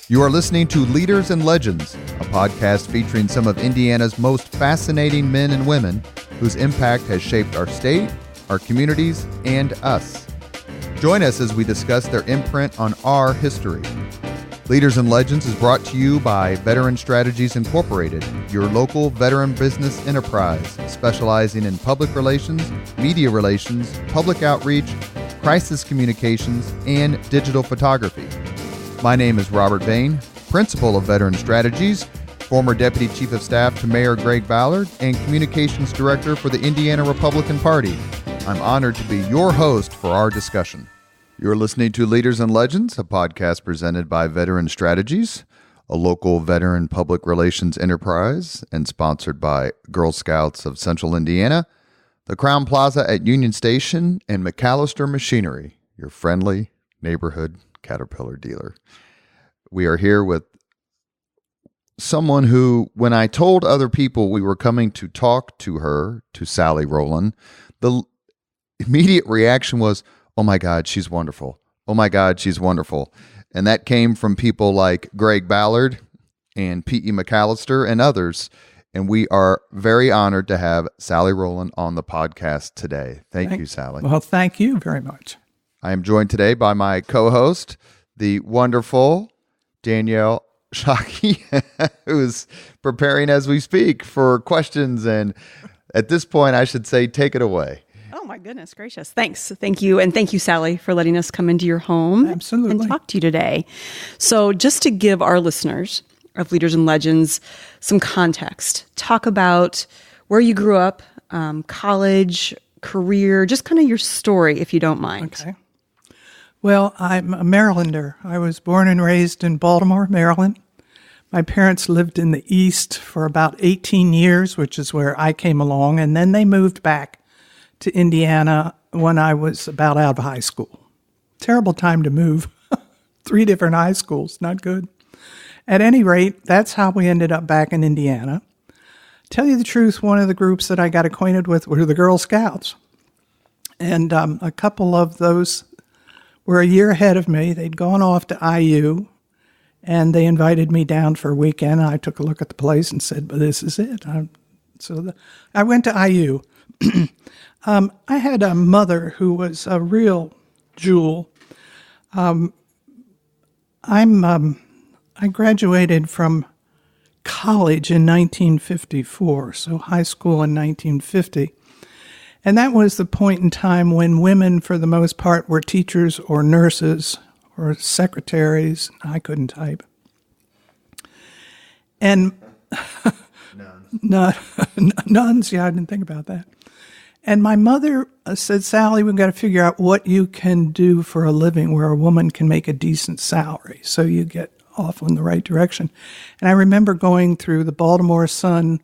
You are listening to Leaders and Legends, a podcast featuring some of Indiana's most fascinating men and women whose impact has shaped our state, our communities, and us. Join us as we discuss their imprint on our history. Leaders and Legends is brought to you by Veteran Strategies Incorporated, your local veteran business enterprise specializing in public relations, media relations, public outreach, crisis communications, and digital photography. My name is Robert Vane, Principal of Veteran Strategies, former Deputy Chief of Staff to Mayor Greg Ballard, and Communications Director for the Indiana Republican Party. I'm honored to be your host for our discussion. You're listening to Leaders and Legends, a podcast presented by Veteran Strategies, a local veteran public relations enterprise, and sponsored by Girl Scouts of Central Indiana, the Crowne Plaza at Union Station, and MacAllister Machinery, your friendly neighborhood Caterpillar dealer. We are here with someone who, when I told other people we were coming to talk to her, to Sallie Rowland, the immediate reaction was, "Oh my God, she's wonderful. Oh my God, she's wonderful." And that came from people like Greg Ballard and P.E. MacAllister and others. And we are very honored to have Sallie Rowland on the podcast today. Thank you, Sallie. Well, thank you very much. I am joined today by my co-host, the wonderful Danielle Shockey, who is preparing as we speak for questions. And at this point, I should say, take it away. Oh, my goodness gracious. Thanks. Thank you. And thank you, Sallie, for letting us come into your home Absolutely. and talk to you today. So just to give our listeners of Leaders and Legends some context, talk about where you grew up, college, career, just kind of your story, if you don't mind. Okay. Well, I'm a Marylander. I was born and raised in Baltimore, Maryland. My parents lived in the East for about 18 years, which is where I came along, and then they moved back to Indiana when I was about out of high school. Terrible time to move. 3 different high schools, not good. At any rate, that's how we ended up back in Indiana. Tell you the truth, one of the groups that I got acquainted with were the Girl Scouts. And a couple of those were a year ahead of me. They'd gone off to IU, and they invited me down for a weekend. I took a look at the place and said, "But this is it." I went to IU. I had a mother who was a real jewel. I graduated from college in 1954, so high school in 1950. And that was the point in time when women, for the most part, were teachers or nurses or secretaries. I couldn't type. And nuns, yeah, I didn't think about that. And my mother said, "Sallie, we've got to figure out what you can do for a living where a woman can make a decent salary so you get off in the right direction." And I remember going through the Baltimore Sun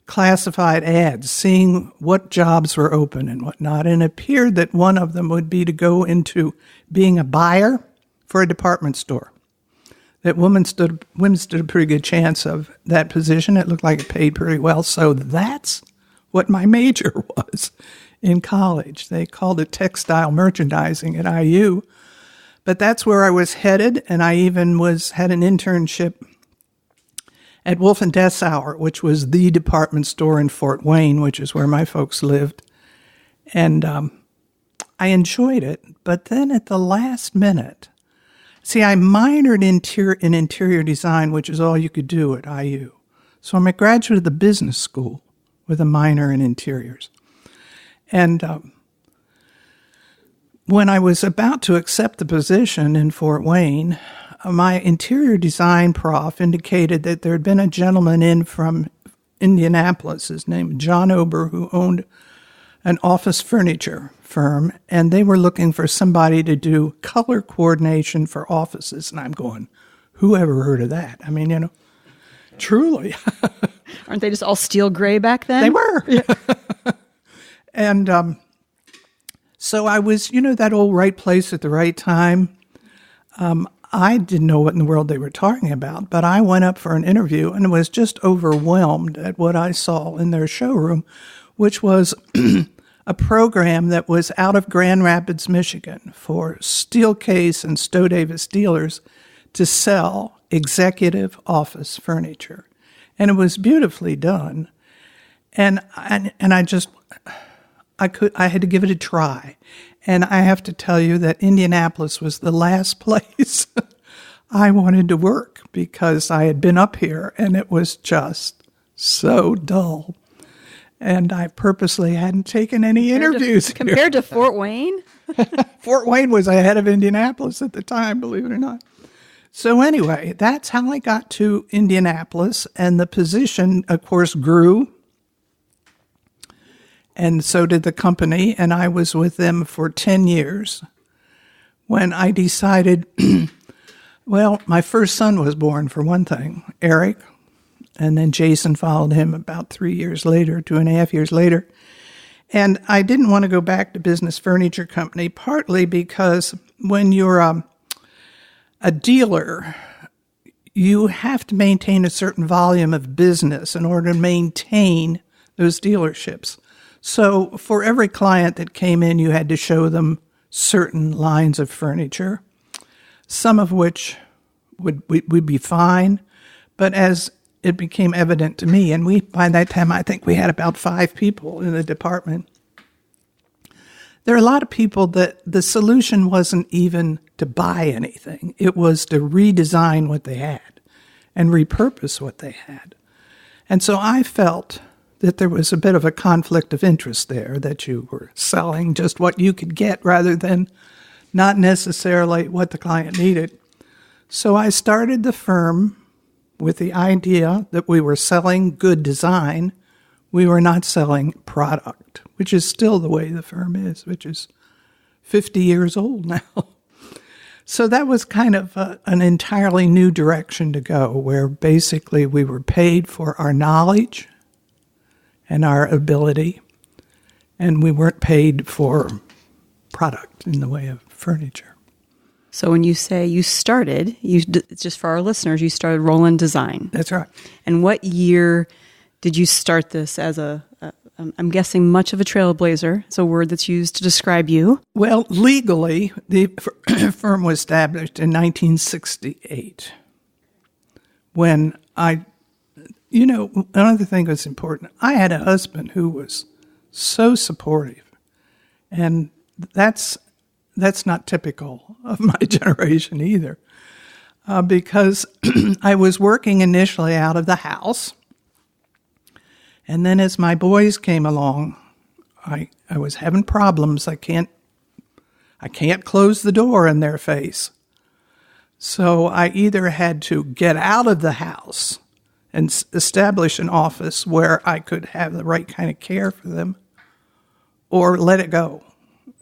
classified ads, seeing what jobs were open and whatnot, and it appeared that one of them would be to go into being a buyer for a department store. That women stood a pretty good chance of that position. It looked like it paid pretty well, so that's what my major was in college. They called it textile merchandising at IU, but that's where I was headed, and I even had an internship at Wolf and Dessauer, which was the department store in Fort Wayne, which is where my folks lived. And I enjoyed it. But then at the last minute, I minored in interior design, which is all you could do at IU. So I'm a graduate of the business school with a minor in interiors. And when I was about to accept the position in Fort Wayne, my interior design prof indicated that there had been a gentleman in from Indianapolis, his name John Ober, who owned an office furniture firm, and they were looking for somebody to do color coordination for offices. And I'm going, who ever heard of that? I mean, truly. Aren't they just all steel gray back then? They were. Yeah. And so I was, that old right place at the right time. I didn't know what in the world they were talking about, but I went up for an interview and was just overwhelmed at what I saw in their showroom, which was a program that was out of Grand Rapids, Michigan, for Steelcase and Stowe Davis dealers to sell executive office furniture. And it was beautifully done. And I had to give it a try. And I have to tell you that Indianapolis was the last place I wanted to work because I had been up here and it was just so dull. And I purposely hadn't taken any interviews here. Compared to Fort Wayne? Fort Wayne was ahead of Indianapolis at the time, believe it or not. So anyway, that's how I got to Indianapolis, and the position, of course, grew, and so did the company, and I was with them for 10 years when I decided, well, my first son was born, for one thing, Eric, and then Jason followed him about 3 years later, 2.5 years later. And I didn't want to go back to business furniture company, partly because when you're a dealer, you have to maintain a certain volume of business in order to maintain those dealerships. So for every client that came in, you had to show them certain lines of furniture, some of which would be fine. But as it became evident to me, and by that time, I think we had about 5 people in the department. There are a lot of people that the solution wasn't even to buy anything. It was to redesign what they had and repurpose what they had. And so I felt that there was a bit of a conflict of interest there, that you were selling just what you could get rather than not necessarily what the client needed. So I started the firm with the idea that we were selling good design. We were not selling product, which is still the way the firm is, which is 50 years old now. So that was kind of an entirely new direction to go, where basically we were paid for our knowledge and our ability, and we weren't paid for product in the way of furniture. So when you say you started, just for our listeners, you started Rowland Design. That's right. And what year did you start this as I'm guessing much of a trailblazer? It's a word that's used to describe you. Well, legally, the firm was established in 1968 when another thing that's important, I had a husband who was so supportive, and that's not typical of my generation either, because I was working initially out of the house, and then as my boys came along, I was having problems. I can't close the door in their face. So I either had to get out of the house and establish an office where I could have the right kind of care for them, or let it go.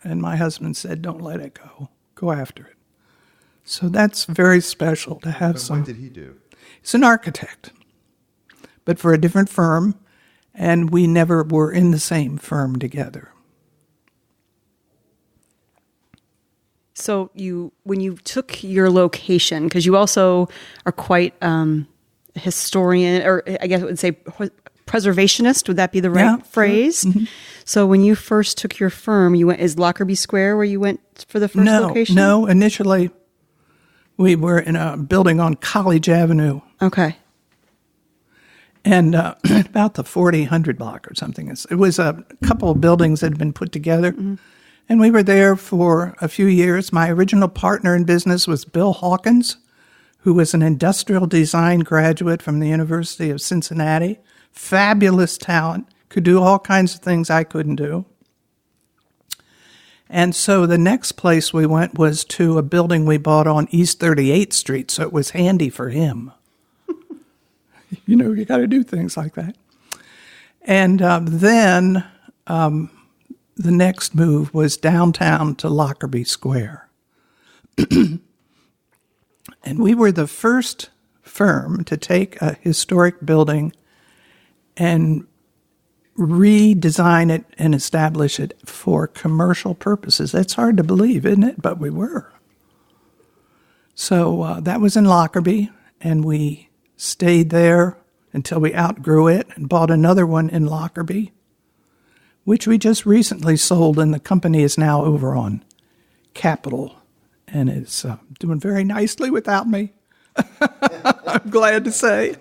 And my husband said, don't let it go. Go after it. So that's very special to have What did he do? He's an architect, but for a different firm, and we never were in the same firm together. So when you took your location, because you also are quite a historian, or I guess I would say preservationist, would that be the right phrase? Sure. Mm-hmm. So when you first took your firm, is Lockerbie Square where you went for the first location? No, initially we were in a building on College Avenue. Okay. And about the 4000 block or something. It was a couple of buildings that had been put together. Mm-hmm. And we were there for a few years. My original partner in business was Bill Hawkins, who was an industrial design graduate from the University of Cincinnati. Fabulous talent, could do all kinds of things I couldn't do. And so the next place we went was to a building we bought on East 38th Street, so it was handy for him. You got to do things like that. And then the next move was downtown to Lockerbie Square. And we were the first firm to take a historic building and redesign it and establish it for commercial purposes. That's hard to believe, isn't it? But we were. So that was in Lockerbie, and we stayed there until we outgrew it and bought another one in Lockerbie, which we just recently sold, and the company is now over on Capitol, and it's doing very nicely without me. I'm glad to say.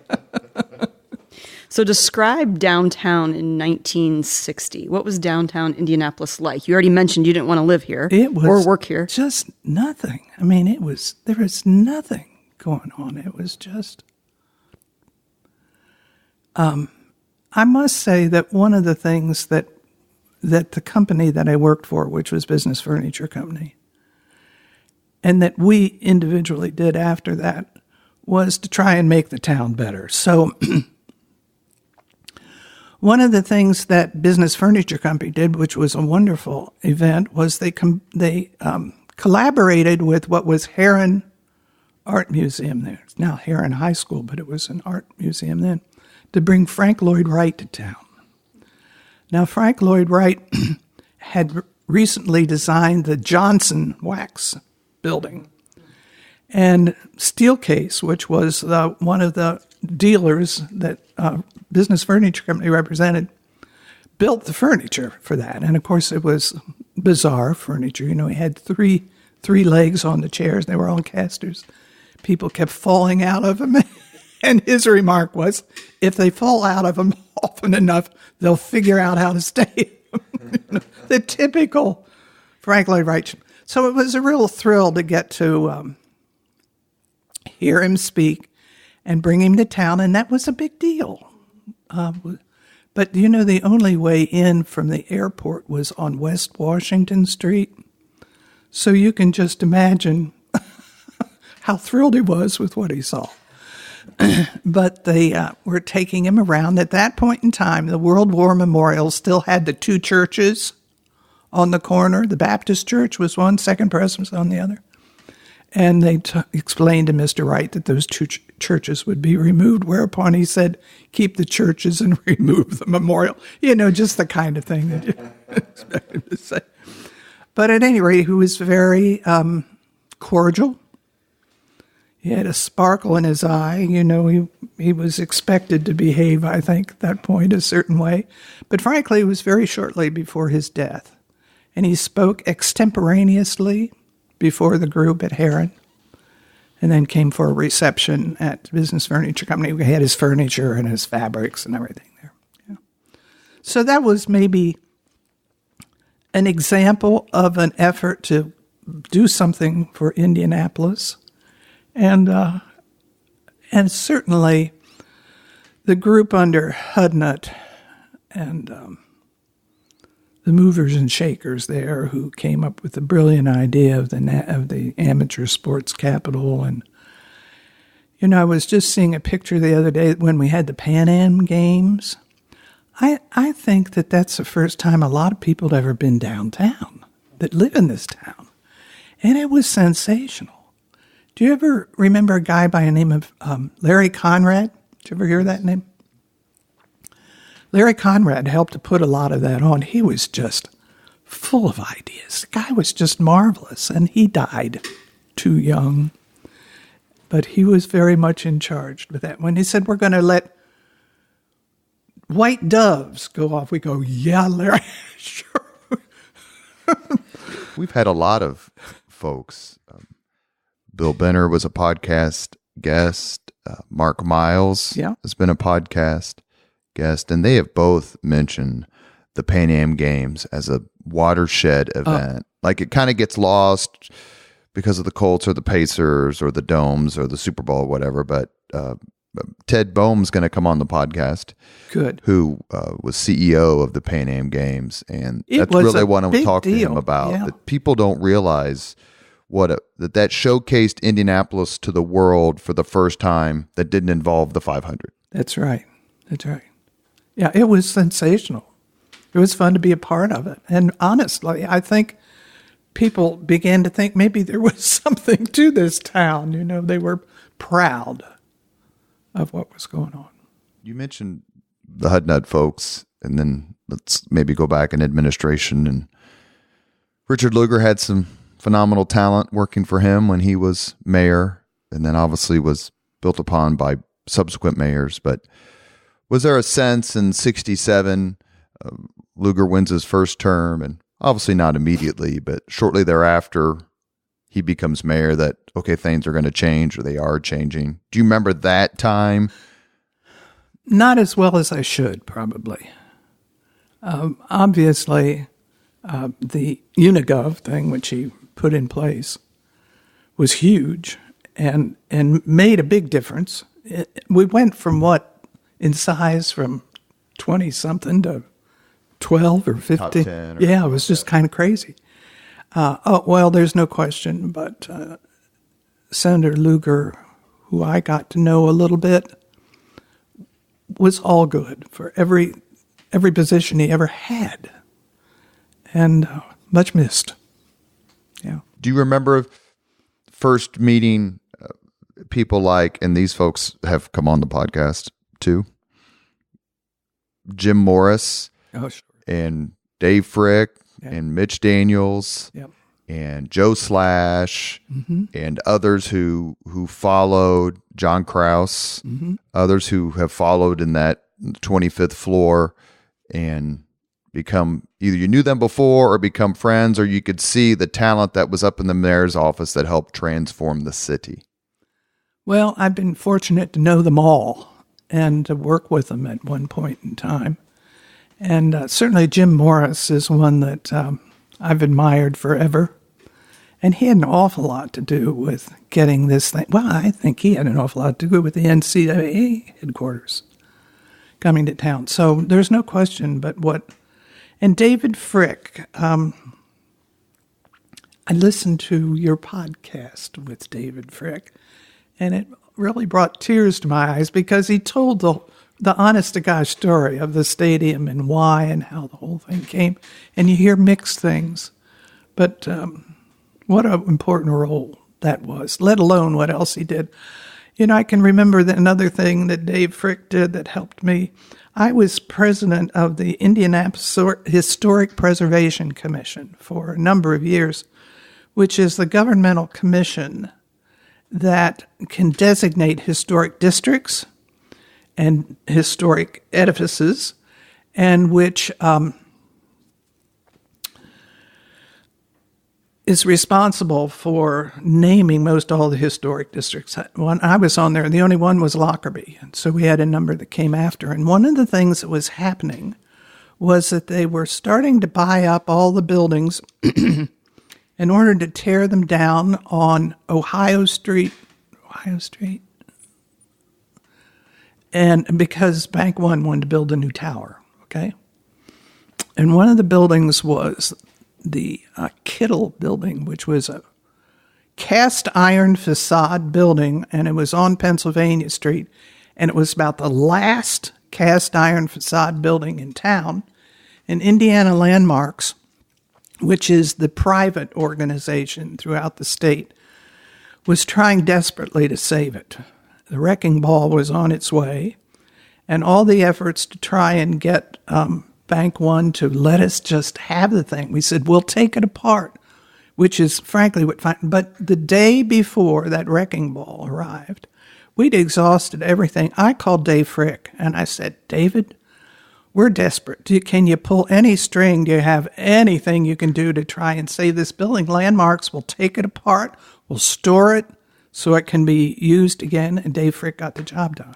So describe downtown in 1960. What was downtown Indianapolis like? You already mentioned you didn't want to live here or work here. Just nothing. I mean, there was nothing going on. It was just, I must say that one of the things that the company that I worked for, which was Business Furniture Company, and that we individually did after that, was to try and make the town better. So one of the things that Business Furniture Company did, which was a wonderful event, was they collaborated with what was Heron Art Museum there. It's now Heron High School, but it was an art museum then, to bring Frank Lloyd Wright to town. Now, Frank Lloyd Wright had recently designed the Johnson Wax building. And Steelcase, which was one of the dealers that Business Furniture Company represented, built the furniture for that. And, of course, it was bizarre furniture. You know, he had three legs on the chairs. They were on casters. People kept falling out of them. And his remark was, if they fall out of them often enough, they'll figure out how to stay. The typical Frank Lloyd Wright. So it was a real thrill to get to hear him speak and bring him to town, and that was a big deal. But, you know, the only way in from the airport was on West Washington Street. So you can just imagine how thrilled he was with what he saw. But they were taking him around. At that point in time, the World War Memorial still had the two churches on the corner. The Baptist church was one, Second Pres was on the other. And they explained to Mr. Wright that those two churches would be removed, whereupon he said, keep the churches and remove the memorial. You know, just the kind of thing that you expect him to say. But at any rate, he was very cordial. He had a sparkle in his eye. You know, he was expected to behave, I think, at that point, a certain way. But frankly, it was very shortly before his death. And he spoke extemporaneously before the group at Heron, and then came for a reception at Business Furniture Company. We had his furniture and his fabrics and everything there. Yeah. So that was maybe an example of an effort to do something for Indianapolis. And certainly the group under Hudnut and the movers and shakers there who came up with the brilliant idea of the amateur sports capital. And, you know, I was just seeing a picture the other day when we had the Pan Am Games. I think that that's the first time a lot of people had ever been downtown that live in this town. And it was sensational. Do you ever remember a guy by the name of Larry Conrad? Did you ever hear that name? Larry Conrad helped to put a lot of that on. He was just full of ideas. The guy was just marvelous, and he died too young. But he was very much in charge with that. When he said, we're going to let white doves go off, we go, yeah, Larry, sure. We've had a lot of folks. Bill Benner was a podcast guest. Mark Miles has been a podcast guest, and they have both mentioned the Pan Am Games as a watershed event. Like, it kind of gets lost because of the Colts or the Pacers or the Domes or the Super Bowl or whatever, but Ted Boehm's going to come on the podcast. Good. Who was CEO of the Pan Am Games, and that's really what I want to talk to him about. Yeah. That people don't realize that showcased Indianapolis to the world for the first time that didn't involve the 500. That's right. Yeah, it was sensational. It was fun to be a part of it. And honestly, I think people began to think maybe there was something to this town. You know, they were proud of what was going on. You mentioned the Hudnut folks, and then let's maybe go back in administration. And Richard Lugar had some phenomenal talent working for him when he was mayor, and then obviously was built upon by subsequent mayors. But was there a sense in 1967, Lugar wins his first term, and obviously not immediately, but shortly thereafter, he becomes mayor that, okay, things are going to change or they are changing. Do you remember that time? Not as well as I should, probably. Obviously, the Unigov thing, which he put in place, was huge and made a big difference. We went from in size from 20-something to 12 or 15. Yeah, it was just kind of crazy. There's no question, but Senator Lugar, who I got to know a little bit, was all good for every position he ever had, and much missed. Yeah. Do you remember first meeting people like, and these folks have come on the podcast too, Jim Morris, and Dave Frick, and Mitch Daniels, and Joe Slash, and others who followed, John Krause, others who have followed in that 25th floor and become, either you knew them before or become friends, or you could see the talent that was up in the mayor's office that helped transform the city? Well, I've been fortunate to know them all and to work with them at one point in time. And certainly Jim Morris is one that I've admired forever. And he had an awful lot to do with getting this thing. Well, I think he had an awful lot to do with the NCAA headquarters coming to town. So there's no question but what. And David Frick, I listened to your podcast with David Frick, and it really brought tears to my eyes because he told the honest-to-gosh story of the stadium and why and how the whole thing came. And you hear mixed things. But what an important role that was, let alone what else he did. You know, I can remember another thing that Dave Frick did that helped me. I was president of the Indianapolis Historic Preservation Commission for a number of years, which is the governmental commission that can designate historic districts and historic edifices, and which is responsible for naming most all the historic districts. When I was on there, the only one was Lockerbie, and so we had a number that came after. And one of the things that was happening was that they were starting to buy up all the buildings in order to tear them down on Ohio Street, and because Bank One wanted to build a new tower, okay? And one of the buildings was the Kittle building, which was a cast iron facade building, and it was on Pennsylvania Street, and it was about the last cast iron facade building in town. And Indiana Landmarks, which is the private organization throughout the state, was trying desperately to save it. The wrecking ball was on its way, and all the efforts to try and get Bank One to let us just have the thing. We said, we'll take it apart, which is frankly what. But the day before that wrecking ball arrived, we'd exhausted everything. I called Dave Frick, and I said, David, we're desperate. Can you pull any string? Do you have anything you can do to try and save this building? Landmarks will take it apart. We'll store it so it can be used again. And Dave Frick got the job done.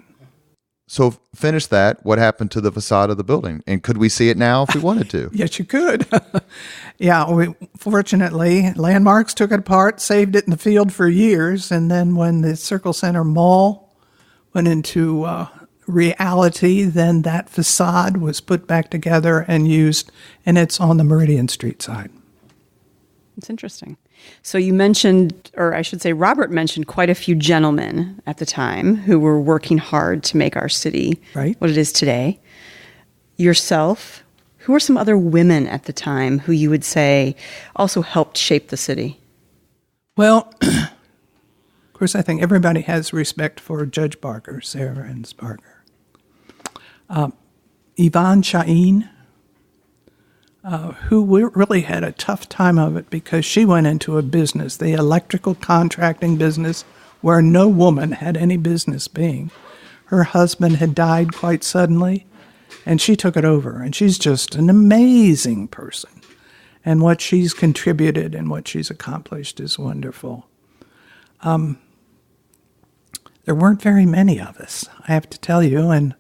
So finish that. What happened to the facade of the building? And could we see it now if we wanted to? Yes, you could. Fortunately, Landmarks took it apart, saved it in the field for years. And then when the Circle Center Mall went into reality, then that facade was put back together and used, and it's on the Meridian Street side. It's interesting. So you mentioned, or I should say Robert mentioned, quite a few gentlemen at the time who were working hard to make our city what it is today. Yourself, who are some other women at the time who you would say also helped shape the city? Well, of course, I think everybody has respect for Judge Barker, Sarah Enns Barker. Yvonne Chahine, who really had a tough time of it because she went into a business, the electrical contracting business, where no woman had any business being. Her husband had died quite suddenly, and she took it over, and she's just an amazing person. And what she's contributed and what she's accomplished is wonderful. There weren't very many of us, I have to tell you, and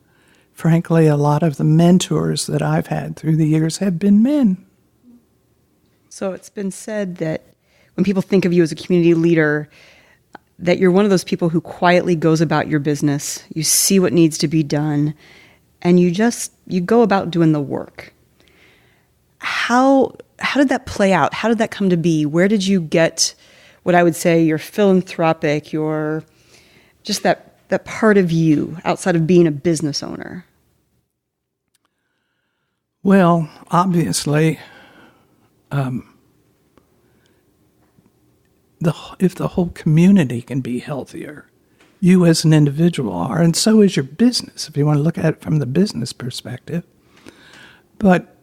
frankly, a lot of the mentors that I've had through the years have been men. So it's been said that when people think of you as a community leader, that you're one of those people who quietly goes about your business. You see what needs to be done, and you go about doing the work. How did that play out? How did that come to be? Where did you get what I would say your philanthropic, your just that part of you outside of being a business owner? Well, obviously, if the whole community can be healthier, you as an individual are, and so is your business, if you want to look at it from the business perspective. But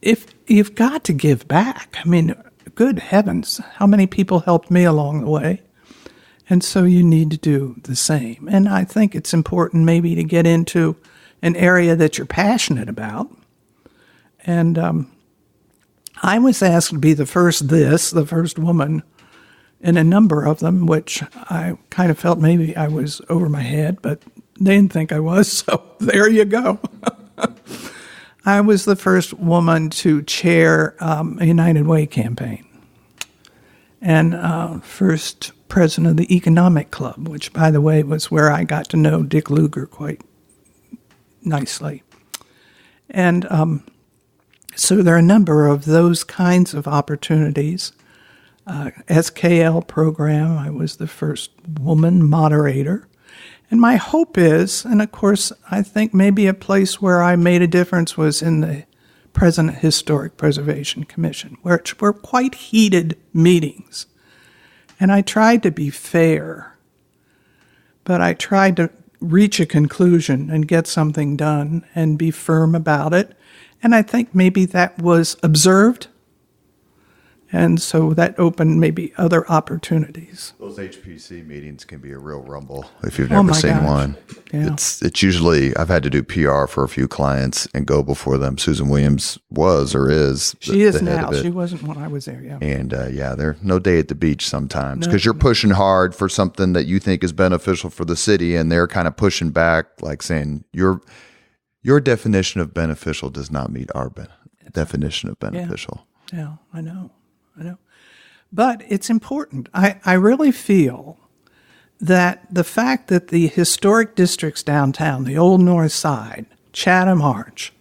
if you've got to give back, I mean, good heavens, how many people helped me along the way? And so you need to do the same. And I think it's important maybe to get into an area that you're passionate about. And I was asked to be the first woman in a number of them, which I kind of felt maybe I was over my head, but they didn't think I was, so there you go. I was the first woman to chair a United Way campaign, and first president of the Economic Club, which, by the way, was where I got to know Dick Lugar quite nicely. And so there are a number of those kinds of opportunities. SKL program, I was the first woman moderator. And my hope is, and of course, I think maybe a place where I made a difference was in the present Historic Preservation Commission, which were quite heated meetings. And I tried to be fair, but I tried to reach a conclusion and get something done and be firm about it. And I think maybe that was observed. And so that opened maybe other opportunities. Those HPC meetings can be a real rumble if you've never seen gosh. one. Yeah. It's usually, I've had to do PR for a few clients and go before them. Susan Williams was or is. She is the head now. of it. She wasn't when I was there, yeah. And they're no day at the beach sometimes because No. you're pushing hard for something that you think is beneficial for the city, and they're kind of pushing back, like saying your definition of beneficial does not meet our definition of beneficial. Yeah, I know. But it's important. I really feel that the fact that the historic districts downtown, the Old North Side, Chatham Arch,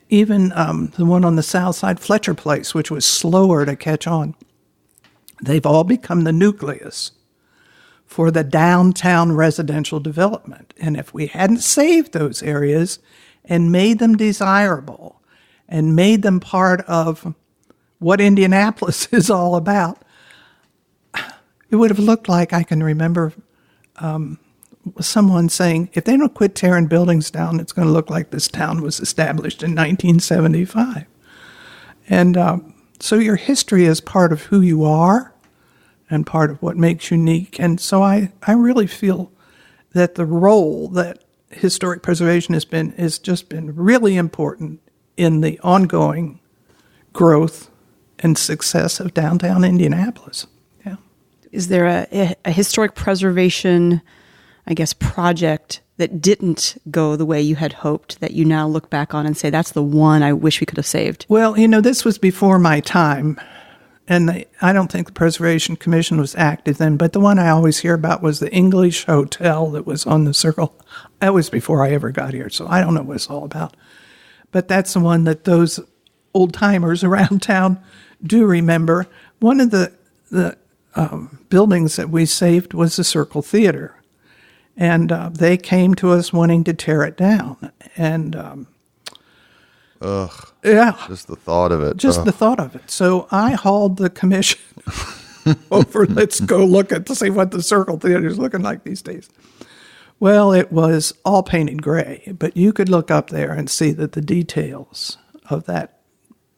even the one on the south side, Fletcher Place, which was slower to catch on, they've all become the nucleus for the downtown residential development. And if we hadn't saved those areas and made them desirable and made them part of what Indianapolis is all about, it would have looked like, I can remember someone saying, if they don't quit tearing buildings down, it's going to look like this town was established in 1975. And so your history is part of who you are and part of what makes you unique. And so I really feel that the role that historic preservation has just been really important in the ongoing growth and success of downtown Indianapolis. Yeah. Is there a historic preservation, I guess, project that didn't go the way you had hoped that you now look back on and say, that's the one I wish we could have saved? Well, this was before my time, and I don't think the Preservation Commission was active then, but the one I always hear about was the English Hotel that was on the Circle. That was before I ever got here, so I don't know what it's all about. But that's the one that those old-timers around town do remember. One of the buildings that we saved was the Circle Theater. And they came to us wanting to tear it down. And yeah, just the thought of it. The thought of it. So I hauled the commission over. Let's go look to see what the Circle Theater is looking like these days. Well, it was all painted gray, but you could look up there and see that the details of that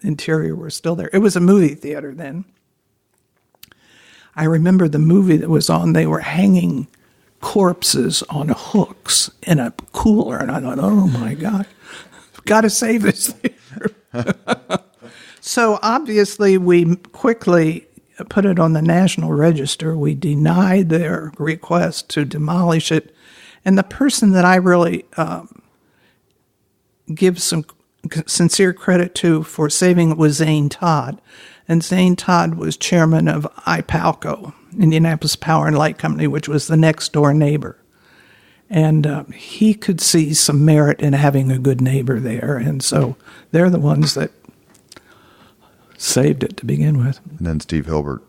interior were still there. It was a movie theater then. I remember the movie that was on, they were hanging corpses on hooks in a cooler, and I thought, oh my God, got to save this theater. So obviously we quickly put it on the National Register. We denied their request to demolish it. And the person that I really give some sincere credit to for saving it was Zane Todd. And Zane Todd was chairman of IPALCO, Indianapolis Power and Light Company, which was the next door neighbor. And he could see some merit in having a good neighbor there. And so they're the ones that saved it to begin with. And then Steve Hilbert.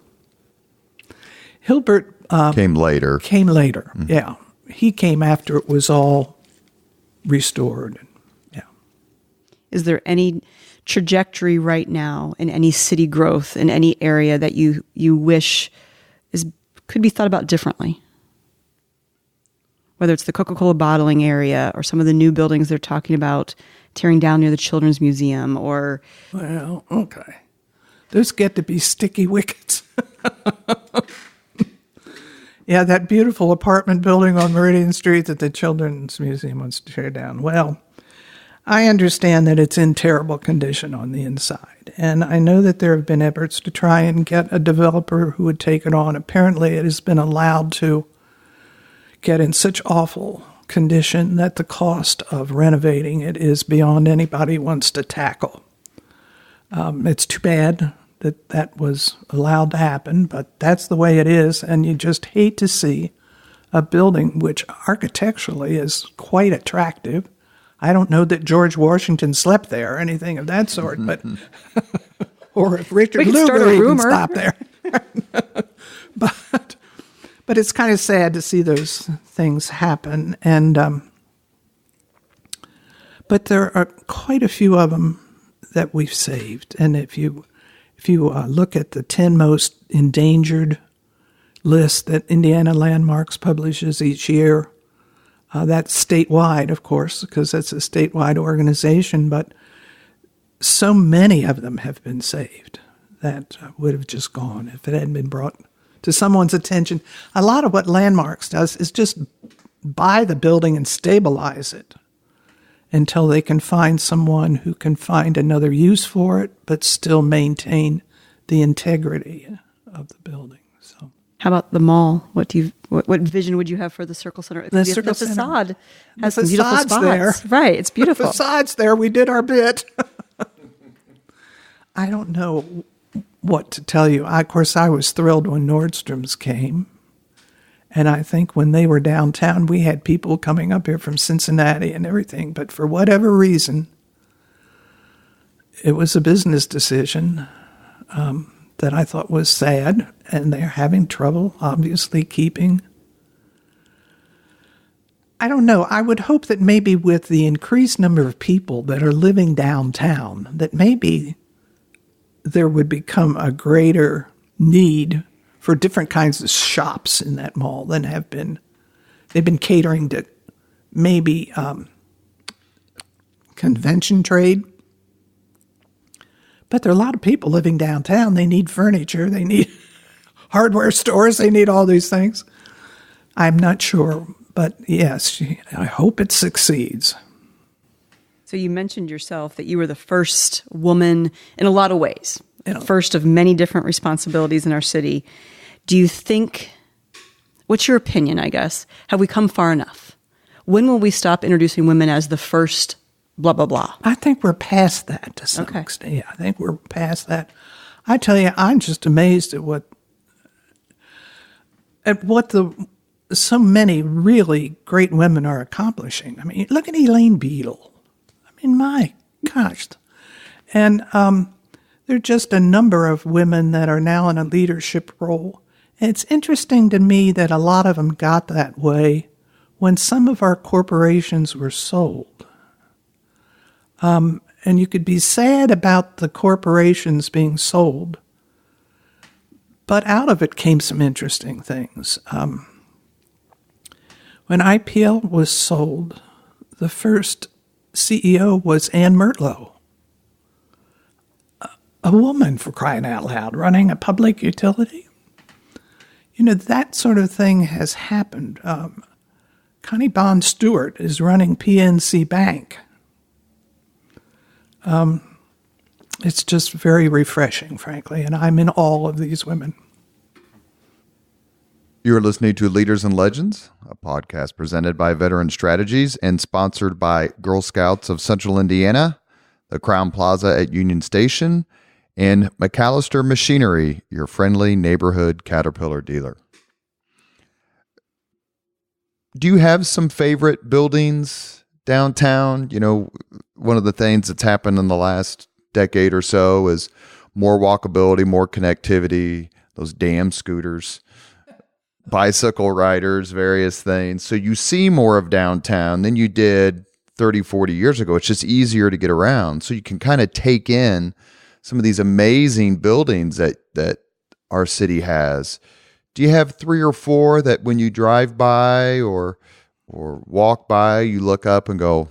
Hilbert came later. Mm-hmm. Yeah. He came after it was all restored. Yeah. Is there any trajectory right now in any city growth in any area that you wish could be thought about differently? Whether it's the Coca-Cola bottling area or some of the new buildings they're talking about tearing down near the Children's Museum or... Well, okay. Those get to be sticky wickets. Yeah, that beautiful apartment building on Meridian Street that the Children's Museum wants to tear down. Well, I understand that it's in terrible condition on the inside. And I know that there have been efforts to try and get a developer who would take it on. Apparently, it has been allowed to get in such awful condition that the cost of renovating it is beyond anybody wants to tackle. It's too bad that that was allowed to happen, but that's the way it is, and you just hate to see a building which architecturally is quite attractive. I don't know that George Washington slept there or anything of that sort, but or if Richard Lugar even stopped there. But it's kind of sad to see those things happen, and but there are quite a few of them that we've saved. And if you look at the 10 most endangered list that Indiana Landmarks publishes each year, that's statewide, of course, because that's a statewide organization, but so many of them have been saved that would have just gone if it hadn't been brought to someone's attention. A lot of what Landmarks does is just buy the building and stabilize it until they can find someone who can find another use for it, but still maintain the integrity of the building. So, how about the mall? What vision would you have for the Circle Center? The Circle facade Center has some beautiful spots there. Right, it's beautiful. The facade's there. We did our bit. I don't know what to tell you. Of course, I was thrilled when Nordstrom's came. And I think when they were downtown, we had people coming up here from Cincinnati and everything. But for whatever reason, it was a business decision that I thought was sad. And they're having trouble, obviously, keeping. I don't know. I would hope that maybe with the increased number of people that are living downtown, that maybe there would become a greater need for different kinds of shops in that mall than have been. They've been catering to maybe convention trade. But there are a lot of people living downtown. They need furniture. They need hardware stores. They need all these things. I'm not sure. But yes, I hope it succeeds. So you mentioned yourself that you were the first woman in a lot of ways, first of many different responsibilities in our city. Do you think, what's your opinion, I guess? Have we come far enough? When will we stop introducing women as the first blah, blah, blah? I think we're past that to some extent. Yeah, I think we're past that. I tell you, I'm just amazed at what so many really great women are accomplishing. I mean, look at Elaine Beadle. I mean, my gosh. And there are just a number of women that are now in a leadership role. And it's interesting to me that a lot of them got that way when some of our corporations were sold. And you could be sad about the corporations being sold, but out of it came some interesting things. When IPL was sold, the first CEO was Ann Mertlow, a woman, for crying out loud, running a public utility. You know, that sort of thing has happened. Connie Bond Stewart is running PNC Bank. it's just very refreshing, frankly, and I'm in awe of these women. You're listening to Leaders and Legends, a podcast presented by Veteran Strategies and sponsored by Girl Scouts of Central Indiana, the Crowne Plaza at Union Station, and MacAllister Machinery, your friendly neighborhood Caterpillar dealer. Do you have some favorite buildings downtown? You know, one of the things that's happened in the last decade or so is more walkability, more connectivity, those damn scooters, bicycle riders, various things. So you see more of downtown than you did 30, 40 years ago. It's just easier to get around. So you can kind of take in some of these amazing buildings that our city has. Do you have 3 or 4 that when you drive by or walk by, you look up and go,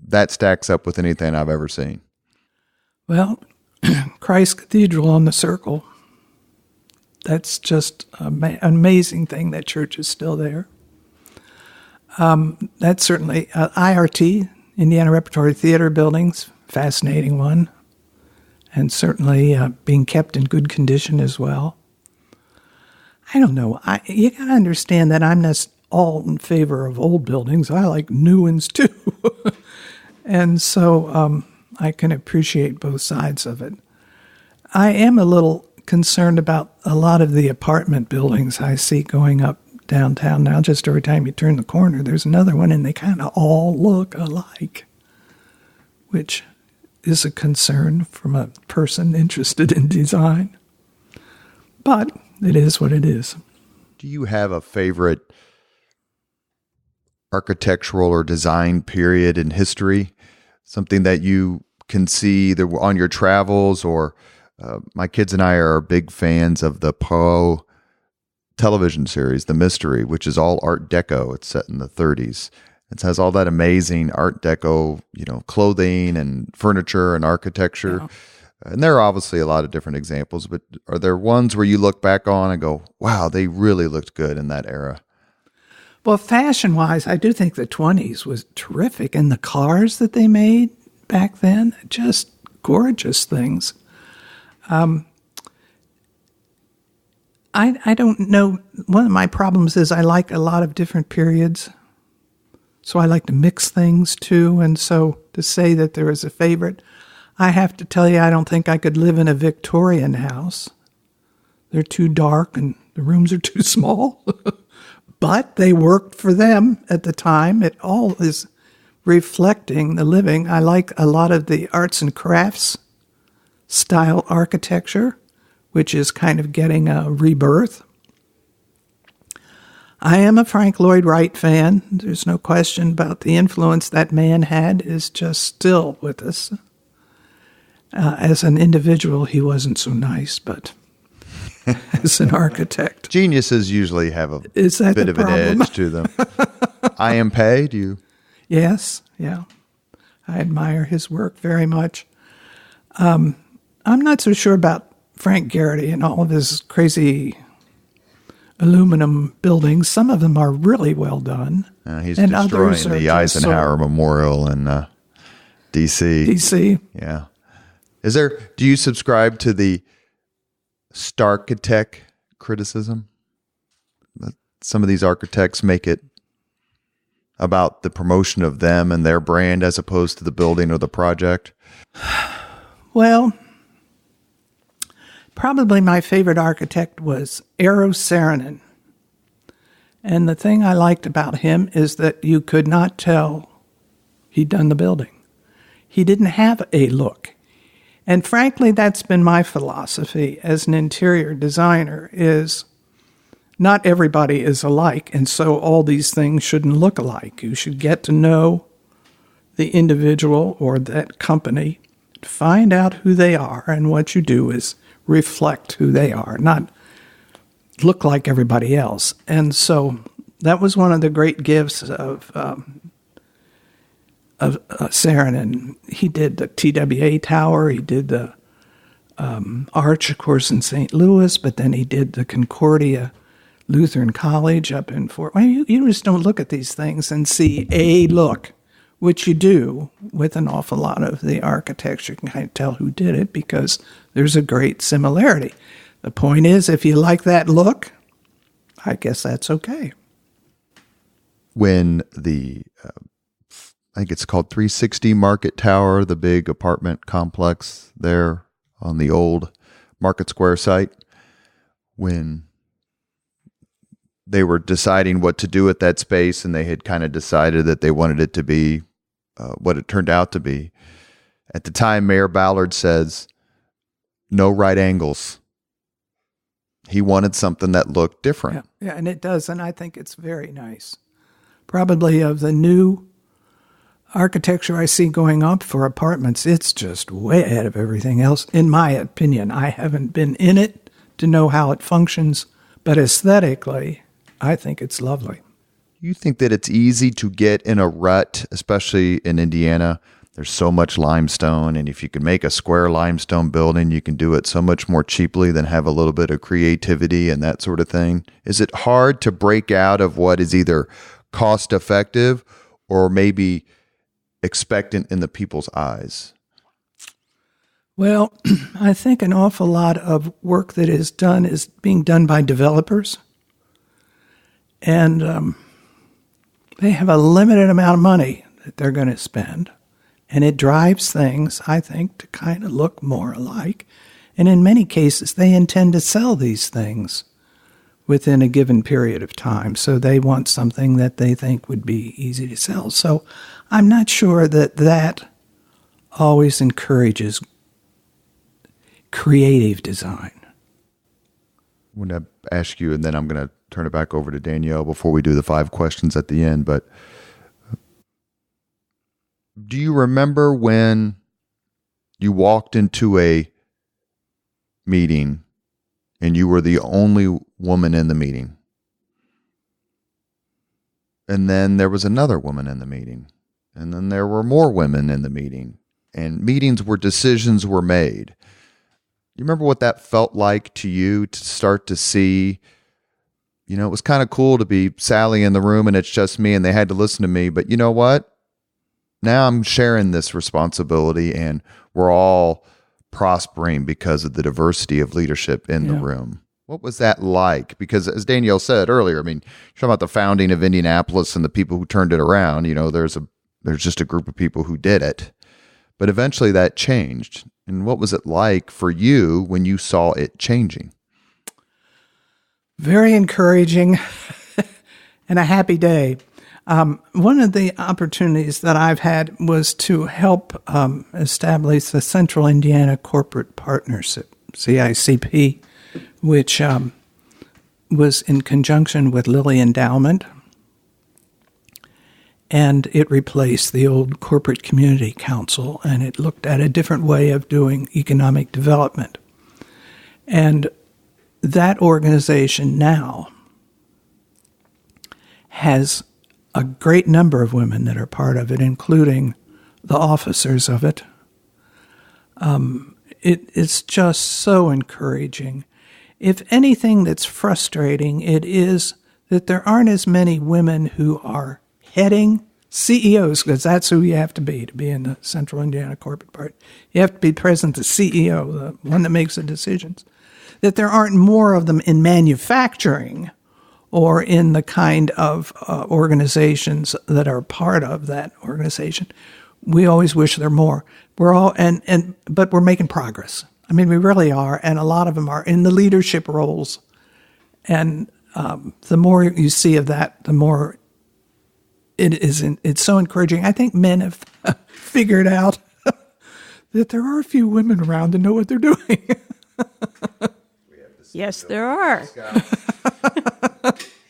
that stacks up with anything I've ever seen? Well, Christ Cathedral on the Circle. That's just an amazing thing. That church is still there. That's certainly IRT, Indiana Repertory Theater buildings, fascinating one, and certainly being kept in good condition as well. I don't know. You got to understand that I'm not all in favor of old buildings. I like new ones too. And so I can appreciate both sides of it. I am a little concerned about a lot of the apartment buildings I see going up downtown now. Just every time you turn the corner, there's another one, and they kind of all look alike, which is a concern from a person interested in design. But it is what it is. Do you have a favorite architectural or design period in history? Something that you can see either on your travels or my kids and I are big fans of the Poe television series, The Mystery, which is all Art Deco. It's set in the 30s. It has all that amazing Art Deco, clothing and furniture and architecture. Yeah. And there are obviously a lot of different examples, but are there ones where you look back on and go, wow, they really looked good in that era? Well, fashion-wise, I do think the 20s was terrific. And the cars that they made back then, just gorgeous things. I don't know. One of my problems is I like a lot of different periods. So I like to mix things too. And so to say that there is a favorite, I have to tell you, I don't think I could live in a Victorian house. They're too dark and the rooms are too small. But they worked for them at the time. It all is reflecting the living. I like a lot of the arts and crafts style architecture, which is kind of getting a rebirth. I am a Frank Lloyd Wright fan. There's no question about the influence that man had is just still with us. As an individual, he wasn't so nice, but as an architect. Geniuses usually have a bit of an edge to them. I am paid you. Yes, yeah. I admire his work very much. I'm not so sure about Frank Garrity and all of his crazy aluminum buildings. Some of them are really well done. He's and destroying the Eisenhower Memorial in D.C. D.C. Yeah. Do you subscribe to the Starchitect criticism? Some of these architects make it about the promotion of them and their brand as opposed to the building or the project. Well, probably my favorite architect was Eero Saarinen. And the thing I liked about him is that you could not tell he'd done the building. He didn't have a look. And frankly, that's been my philosophy as an interior designer is not everybody is alike, and so all these things shouldn't look alike. You should get to know the individual or that company, find out who they are, and what you do is reflect who they are, not look like everybody else. And so that was one of the great gifts of Saarinen. He did the TWA Tower, he did the Arch, of course, in St. Louis, but then he did the Concordia Lutheran College up in Fort. Well, you just don't look at these things and see a look which you do with an awful lot of the architecture. You can kind of tell who did it because there's a great similarity. The point is, if you like that look, I guess that's okay. When I think it's called 360 Market Tower, the big apartment complex there on the old Market Square site, when they were deciding what to do with that space and they had kind of decided that they wanted it to be what it turned out to be. At the time, Mayor Ballard says, no right angles. He wanted something that looked different. Yeah, and it does, and I think it's very nice. Probably of the new architecture I see going up for apartments, it's just way ahead of everything else, in my opinion. I haven't been in it to know how it functions, but aesthetically, I think it's lovely. You think that it's easy to get in a rut, especially in Indiana? There's so much limestone, and if you can make a square limestone building, you can do it so much more cheaply than have a little bit of creativity and that sort of thing. Is it hard to break out of what is either cost effective or maybe expectant in the people's eyes? Well, I think an awful lot of work that is done is being done by developers. And they have a limited amount of money that they're going to spend. And it drives things, I think, to kind of look more alike. And in many cases, they intend to sell these things within a given period of time. So they want something that they think would be easy to sell. So I'm not sure that that always encourages creative design. I'm going to ask you, and then I'm going to turn it back over to Danielle before we do the 5 questions at the end. But do you remember when you walked into a meeting and you were the only woman in the meeting? And then there was another woman in the meeting. And then there were more women in the meeting. And meetings where decisions were made. You remember what that felt like to you to start to see, you know, it was kind of cool to be Sallie in the room and it's just me and they had to listen to me. But you know what? Now I'm sharing this responsibility and we're all prospering because of the diversity of leadership in the room. What was that like? Because as Danielle said earlier, I mean, you're talking about the founding of Indianapolis and the people who turned it around. You know, there's just a group of people who did it. But eventually that changed. And what was it like for you when you saw it changing? Very encouraging and a happy day. One of the opportunities that I've had was to help establish the Central Indiana Corporate Partnership, CICP, which was in conjunction with Lilly Endowment. And it replaced the old Corporate Community Council, and it looked at a different way of doing economic development. And that organization now has a great number of women that are part of it, including the officers of it. It's just so encouraging. If anything that's frustrating, it is that there aren't as many women who are heading CEOs, because that's who you have to be in the Central Indiana Corporate Party. You have to be present, the CEO, the one that makes the decisions. That there aren't more of them in manufacturing or in the kind of organizations that are part of that organization. We always wish there more. We're all but we're making progress. I mean, we really are, and a lot of them are in the leadership roles. And the more you see of that, the more it's so encouraging. I think men have figured out that there are a few women around that know what they're doing. Yes, there are.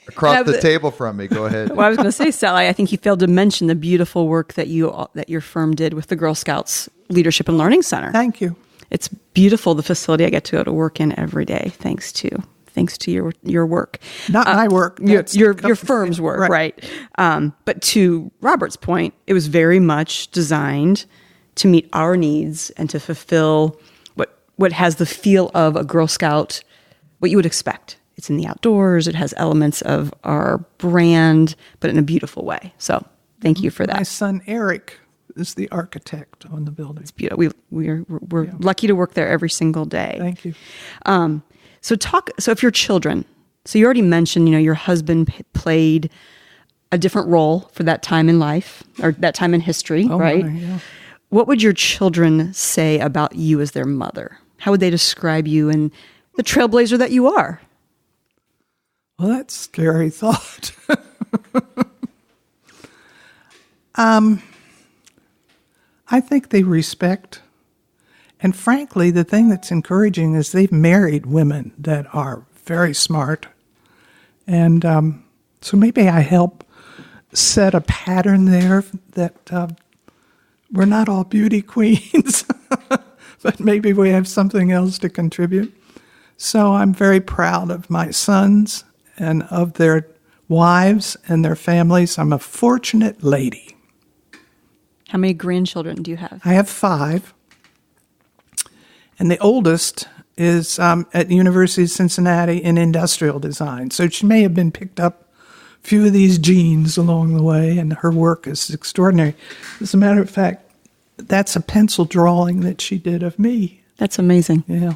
Across the table from me. Go ahead. Well, I was going to say, Sallie, I think you failed to mention the beautiful work that your firm did with the Girl Scouts Leadership and Learning Center. Thank you. It's beautiful, the facility I get to go to work in every day, thanks to your work. Not my work. Your firm's work, right. But to Robert's point, it was very much designed to meet our needs and to fulfill what has the feel of a Girl Scout, what you would expect. It's in the outdoors. It has elements of our brand, but in a beautiful way. So Thank you for that. My son Eric is the architect on the building. It's beautiful. We're lucky to work there every single day. Thank you. So if your children, so you already mentioned, your husband played a different role for that time in life or that time in history, right? Yeah. What would your children say about you as their mother? How would they describe you and the trailblazer that you are? Well, that's a scary thought. I think they respect. And frankly, the thing that's encouraging is they've married women that are very smart. And so maybe I help set a pattern there that we're not all beauty queens, but maybe we have something else to contribute. So I'm very proud of my sons and of their wives and their families. I'm a fortunate lady. How many grandchildren do you have? I have 5. And the oldest is at the University of Cincinnati in industrial design. So she may have been picked up a few of these genes along the way, and her work is extraordinary. As a matter of fact, that's a pencil drawing that she did of me. That's amazing. Yeah.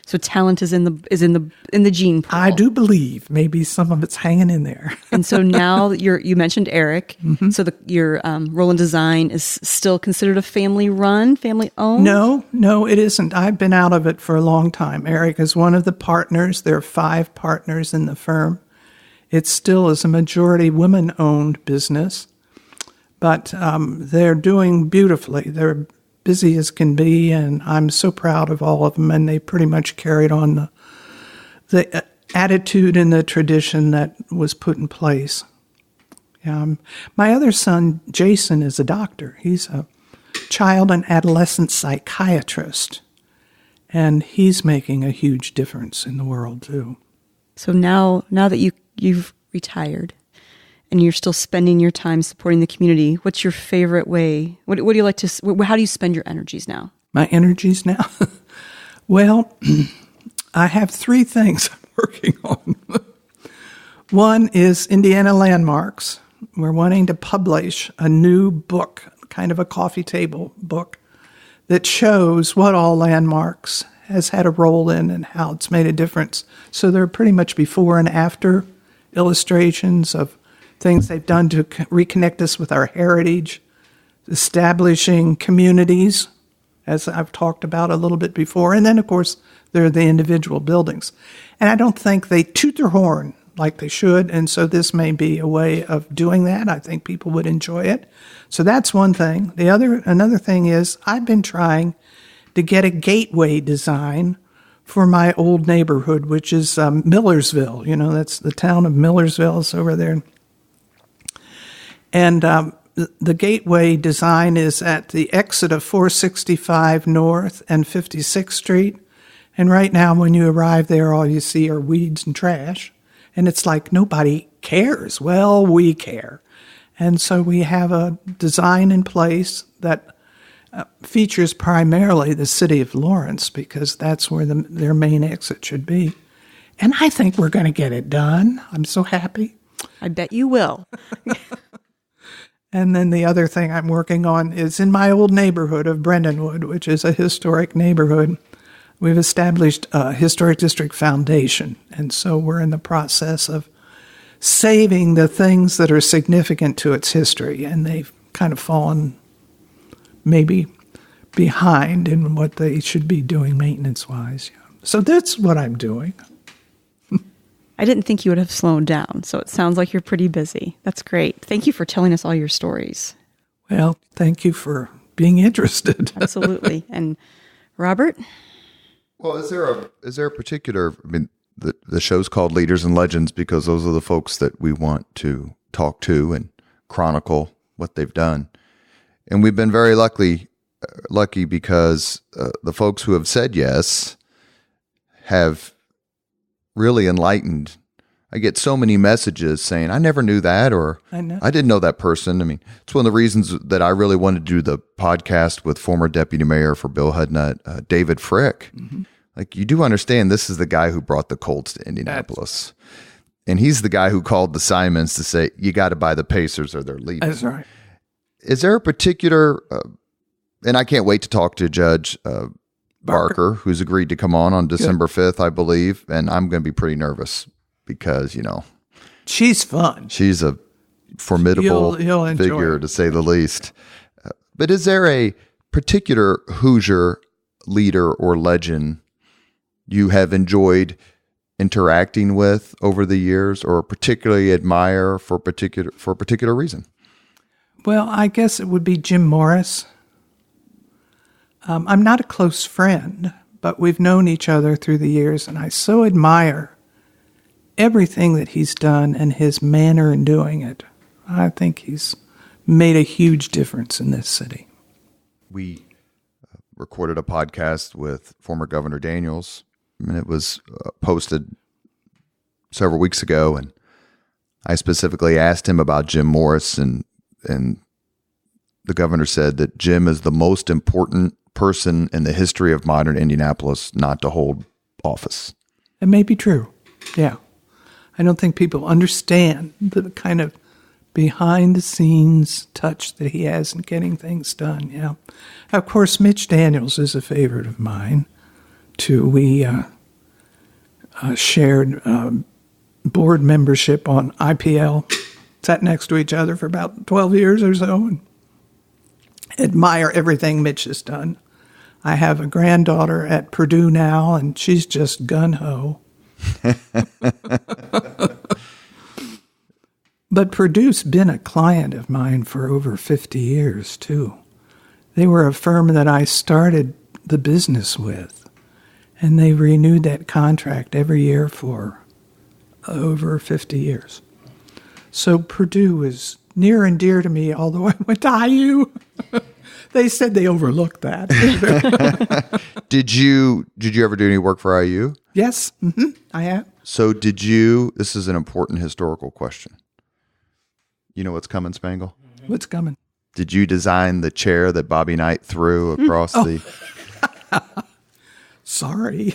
So talent is in the gene pool. I do believe maybe some of it's hanging in there. And so now you mentioned Eric. Mm-hmm. So your Rowland Design is still considered a family run, family owned? No, it isn't. I've been out of it for a long time. Eric is one of the partners. There are 5 partners in the firm. It still is a majority women-owned business, but they're doing beautifully. They're busy as can be, and I'm so proud of all of them, and they pretty much carried on the attitude and the tradition that was put in place. My other son, Jason, is a doctor. He's a child and adolescent psychiatrist, and he's making a huge difference in the world, too. So now that you've retired, and you're still spending your time supporting the community, what's your favorite way? What do you like to? How do you spend your energies now? My energies now? Well, I have 3 things I'm working on. One is Indiana Landmarks. We're wanting to publish a new book, kind of a coffee table book, that shows what all landmarks has had a role in and how it's made a difference. So there are pretty much before and after illustrations of things they've done to reconnect us with our heritage, establishing communities, as I've talked about a little bit before. And then, of course, there are the individual buildings. And I don't think they toot their horn like they should, and so this may be a way of doing that. I think people would enjoy it. So that's one thing. Another thing is I've been trying to get a gateway design for my old neighborhood, which is Millersville. That's the town of Millersville. It's over there. And the gateway design is at the exit of 465 North and 56th Street. And right now, when you arrive there, all you see are weeds and trash. And it's like nobody cares. Well, we care. And so we have a design in place that features primarily the city of Lawrence, because that's where their main exit should be. And I think we're going to get it done. I'm so happy. I bet you will. And then the other thing I'm working on is in my old neighborhood of Brendanwood, which is a historic neighborhood. We've established a Historic District Foundation, and so we're in the process of saving the things that are significant to its history, and they've kind of fallen maybe behind in what they should be doing maintenance-wise. So that's what I'm doing. I didn't think you would have slowed down, so it sounds like you're pretty busy. That's great. Thank you for telling us all your stories. Well, thank you for being interested. Absolutely. And Robert? Well, is there a particular, the show's called Leaders and Legends because those are the folks that we want to talk to and chronicle what they've done. And we've been very lucky because the folks who have said yes have really enlightened. I get so many messages saying, I never knew that, or I didn't know that person. It's one of the reasons that I really wanted to do the podcast with former deputy mayor for Bill Hudnut, David Frick. Mm-hmm. Like, you do understand this is the guy who brought the Colts to Indianapolis. And he's the guy who called the Simons to say, you got to buy the Pacers or they're leaving. That's right. is there a particular, and I can't wait to talk to Judge Barker, who's agreed to come on December 5th, I believe. And I'm going to be pretty nervous because, she's fun. She's a formidable You'll enjoy figure, it. to say the least. But is there a particular Hoosier leader or legend you have enjoyed interacting with over the years, or particularly admire for a particular reason? Well, I guess it would be Jim Morris. I'm not a close friend, but we've known each other through the years, and I so admire everything that he's done and his manner in doing it. I think he's made a huge difference in this city. We recorded a podcast with former Governor Daniels, and it was posted several weeks ago, and I specifically asked him about Jim Morris, and the governor said that Jim is the most important person in the history of modern Indianapolis not to hold office. It may be true. Yeah. I don't think people understand the kind of behind-the-scenes touch that he has in getting things done. Yeah. Of course, Mitch Daniels is a favorite of mine, too. We shared board membership on IPL, sat next to each other for about 12 years or so, and admire everything Mitch has done. I have a granddaughter at Purdue now, and she's just gun-ho. But Purdue's been a client of mine for over 50 years, too. They were a firm that I started the business with, and they renewed that contract every year for over 50 years. So Purdue is near and dear to me, although I went to IU. They said they overlooked that. Did you ever do any work for IU? Yes, I have. So this is an important historical question. You know what's coming, Spangle? What's coming? Did you design the chair that Bobby Knight threw across the... Sorry.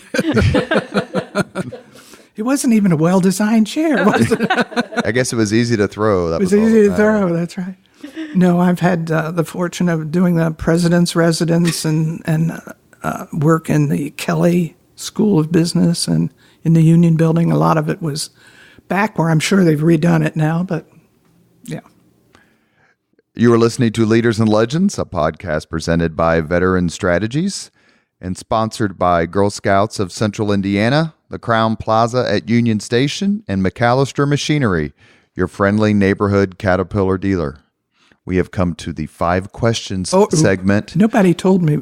It wasn't even a well-designed chair, was it? I guess it was easy to throw. It was easy to throw, that's right. No, I've had the fortune of doing the president's residence and work in the Kelly School of Business and in the Union Building. A lot of it was back where I'm sure they've redone it now, but yeah. You are listening to Leaders and Legends, a podcast presented by Veteran Strategies and sponsored by Girl Scouts of Central Indiana, the Crowne Plaza at Union Station, and MacAllister Machinery, your friendly neighborhood Caterpillar dealer. We have come to the 5 questions segment. Nobody told me.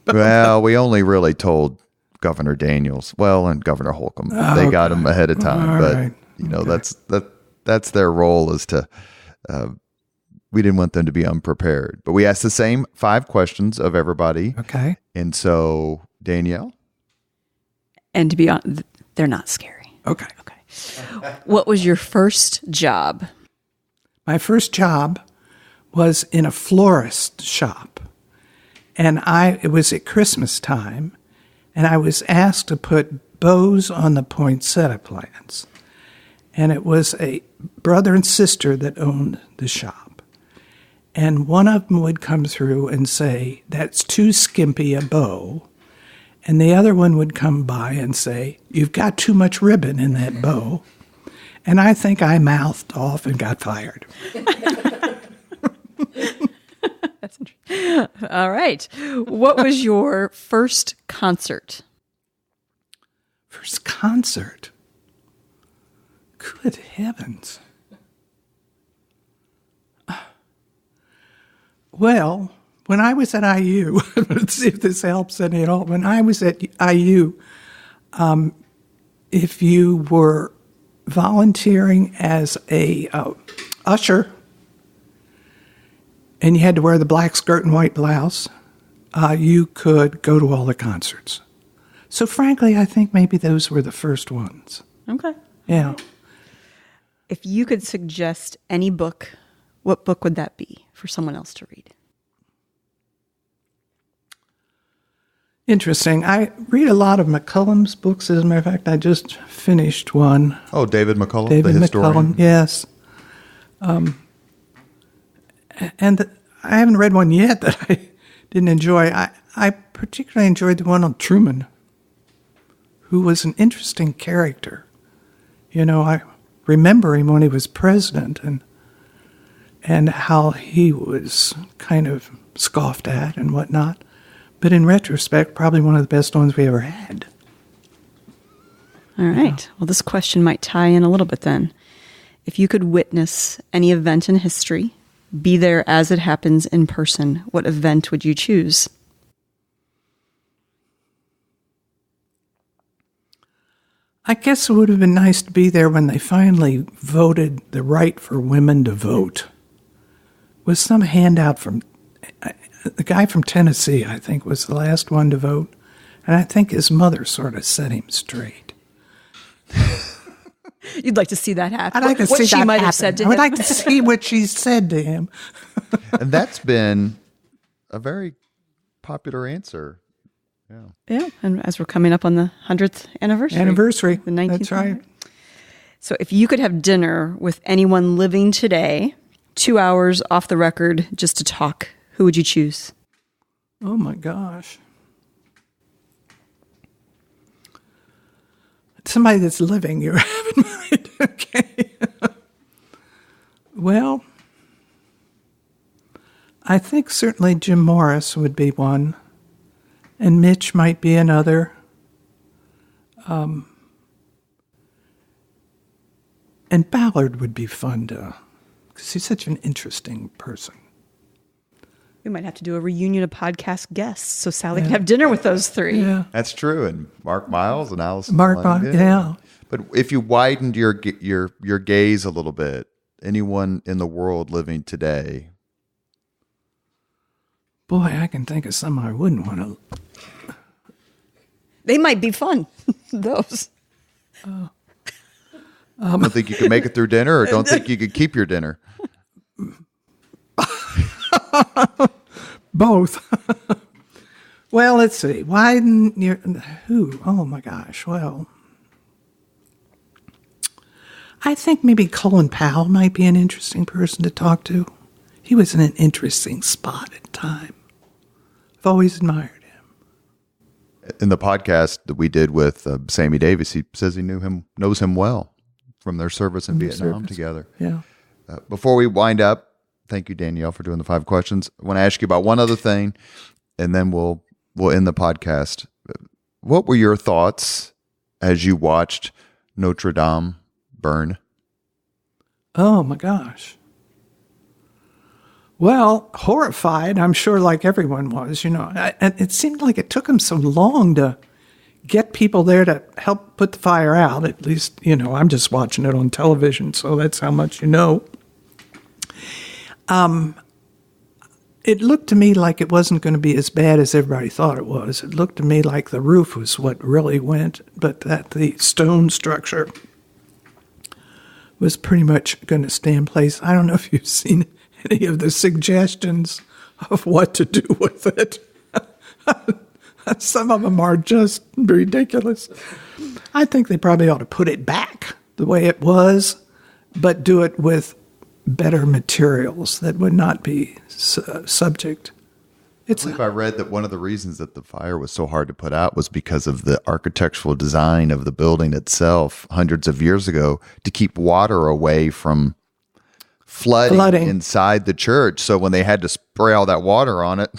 Well, we only really told Governor Daniels, and Governor Holcomb. They got him ahead of time, All but right. that's their role, is to. We didn't want them to be unprepared, but we asked the same 5 questions of everybody. Okay. And so, Danielle? And to be honest, they're not scary. Okay. What was your first job? My first job was in a florist shop, and it was at Christmas time, and I was asked to put bows on the poinsettia plants. And it was a brother and sister that owned the shop. And one of them would come through and say, "That's too skimpy a bow." And the other one would come by and say, "You've got too much ribbon in that bow." And I think I mouthed off and got fired. That's interesting. All right. What was your first concert? First concert? Good heavens. Well, when I was at IU, let's see if this helps any at all. When I was at IU, if you were volunteering as a usher and you had to wear the black skirt and white blouse, you could go to all the concerts. So frankly, I think maybe those were the first ones. Okay. Yeah. If you could suggest any book, what book would that be for someone else to read? Interesting. I read a lot of McCullum's books. As a matter of fact, I just finished one. Oh, David McCullum, David the historian. McCullum, yes. And I haven't read one yet that I didn't enjoy. I particularly enjoyed the one on Truman, who was an interesting character. I remember him when he was president and how he was kind of scoffed at and whatnot. But in retrospect, probably one of the best ones we ever had. All right. Well, this question might tie in a little bit then. If you could witness any event in history, be there as it happens in person, what event would you choose? I guess it would have been nice to be there when they finally voted the right for women to vote. Was some handout from the guy from Tennessee, I think, was the last one to vote. And I think his mother sort of set him straight. You'd like to see that happen. I'd like to see what she that might happen. have said to I him. would like to see what she said to him. And that's been a very popular answer. Yeah, and as we're coming up on the 100th anniversary. The 19th. That's right. So if you could have dinner with anyone living today, 2 hours off the record just to talk, who would you choose? Oh, my gosh. Somebody that's living, you have in mind. Okay. Well, I think certainly Jim Morris would be one, and Mitch might be another. And Ballard would be fun to, because he's such an interesting person. We might have to do a reunion of podcast guests so Sallie can have dinner with those three. Yeah. That's true. And Mark Miles and Allison. Mark, yeah. But if you widened your gaze a little bit, anyone in the world living today? Boy, I can think of some I wouldn't want to. They might be fun, those. Don't think you could make it through dinner, or don't think you could keep your dinner? Both. Well, let's see. Widen your who? Oh my gosh. Well, I think maybe Colin Powell might be an interesting person to talk to. He was in an interesting spot at time. I've always admired him. In the podcast that we did with Sammy Davis, he says he knows him well from their service in Vietnam together. Yeah. Before we wind up, thank you, Danielle, for doing the 5 questions. I want to ask you about one other thing, and then we'll end the podcast. What were your thoughts as you watched Notre Dame burn? Oh my gosh. Well, horrified, I'm sure, like everyone was, And it seemed like it took them so long to get people there to help put the fire out. At least, I'm just watching it on television, so that's how much you know. It looked to me like it wasn't going to be as bad as everybody thought it was. It looked to me like the roof was what really went, but that the stone structure was pretty much going to stay in place. I don't know if you've seen any of the suggestions of what to do with it. Some of them are just ridiculous. I think they probably ought to put it back the way it was, but do it with better materials that would not be subject. I read that one of the reasons that the fire was so hard to put out was because of the architectural design of the building itself hundreds of years ago to keep water away from flooding inside the church. So when they had to spray all that water on it,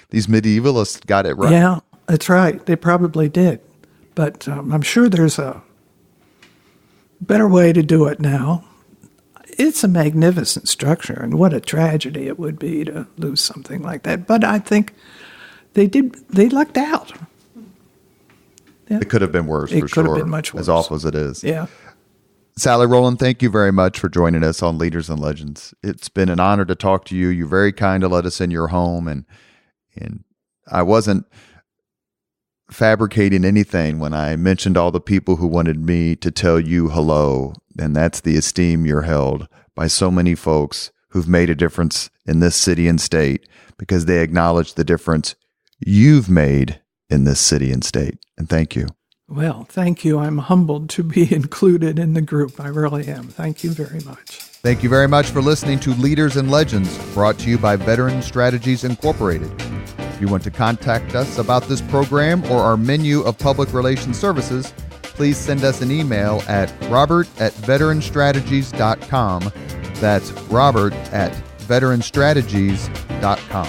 these medievalists got it right. Yeah, that's right. They probably did. But I'm sure there's a better way to do it now. It's a magnificent structure, and what a tragedy it would be to lose something like that. But I think they lucked out. Yeah. It could have been worse, for sure. It could have been much worse. As awful as it is. Yeah. Sallie Rowland, thank you very much for joining us on Leaders and Legends. It's been an honor to talk to you. You're very kind to let us in your home, and I wasn't fabricating anything when I mentioned all the people who wanted me to tell you hello, and that's the esteem you're held by so many folks who've made a difference in this city and state because they acknowledge the difference you've made in this city and state. And thank you. Well, thank you. I'm humbled to be included in the group. I really am. Thank you very much. Thank you very much for listening to Leaders and Legends, brought to you by Veteran Strategies Incorporated. If you want to contact us about this program or our menu of public relations services, please send us an email at robert@veteranstrategies.com. That's robert@veteranstrategies.com.